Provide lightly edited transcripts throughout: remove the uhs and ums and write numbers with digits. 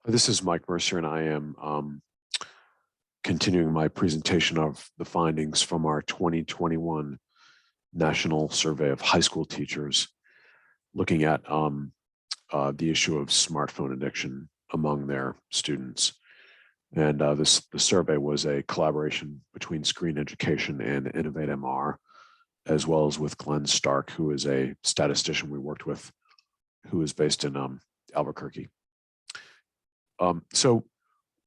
This is Mike Mercier, and I am continuing my presentation of the findings from our 2021 National Survey of High School Teachers, looking at the issue of smartphone addiction among their students. And the survey was a collaboration between Screen Education and Innovate MR, as well as with Glenn Stark, who is a statistician we worked with, who is based in Albuquerque. So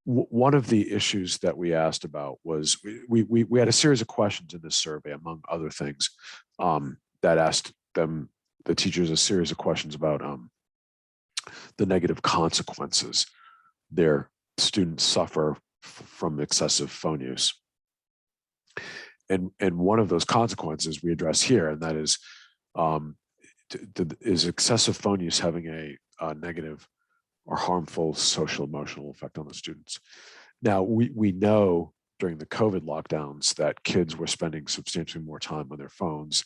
one of the issues that we asked about was we had a series of questions in this survey, among other things, that asked the teachers a series of questions about the negative consequences their students suffer from excessive phone use. And one of those consequences we address here, and that is excessive phone use having a negative or harmful social emotional effect on the students. Now, we know during the COVID lockdowns that kids were spending substantially more time on their phones,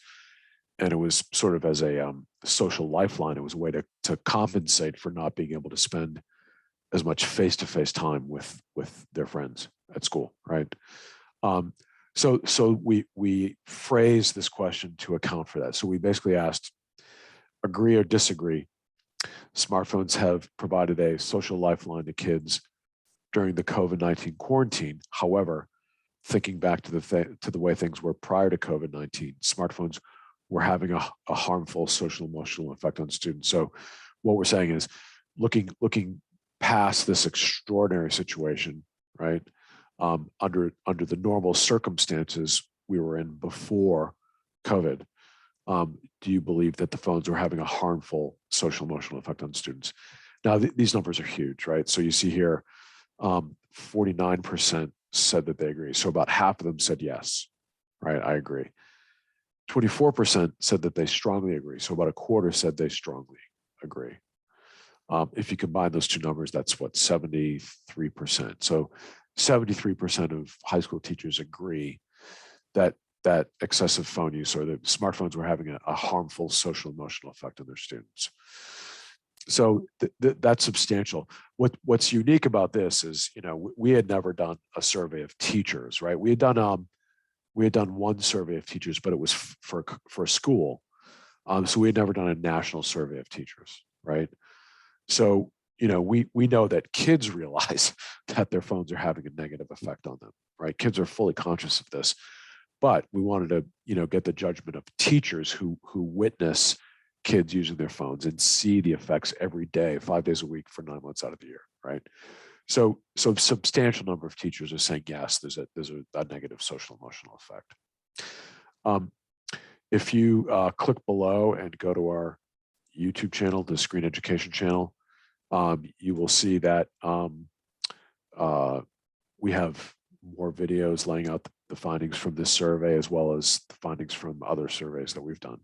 and it was sort of as a social lifeline. It was a way to compensate for not being able to spend as much face-to-face time with their friends at school, right? So we phrased this question to account for that. So we basically asked, agree or disagree, smartphones have provided a social lifeline to kids during the COVID-19 quarantine. However, thinking back to the way things were prior to COVID-19, smartphones were having a harmful social emotional effect on students. So what we're saying is looking past this extraordinary situation, right? Under the normal circumstances we were in before COVID, do you believe that the phones were having a harmful social emotional effect on students? Now, these numbers are huge, right? So you see here, 49% said that they agree. So about half of them said yes, right? I agree. 24% said that they strongly agree. So about a quarter said they strongly agree. If you combine those two numbers, that's what, 73%. So 73% of high school teachers agree that excessive phone use or the smartphones were having a harmful social emotional effect on their students. So that's substantial. What's unique about this is, we had never done a survey of teachers, right? We had done one survey of teachers, but it was for a school. So we had never done a national survey of teachers, right? So, we know that kids realize that their phones are having a negative effect on them, right? Kids are fully conscious of this. But we wanted to, get the judgment of teachers who witness kids using their phones and see the effects every day, 5 days a week for 9 months out of the year, right? So a substantial number of teachers are saying yes, there's a negative social emotional effect. If you click below and go to our YouTube channel, the Screen Education channel, you will see that we have more videos laying out the findings from this survey, as well as the findings from other surveys that we've done.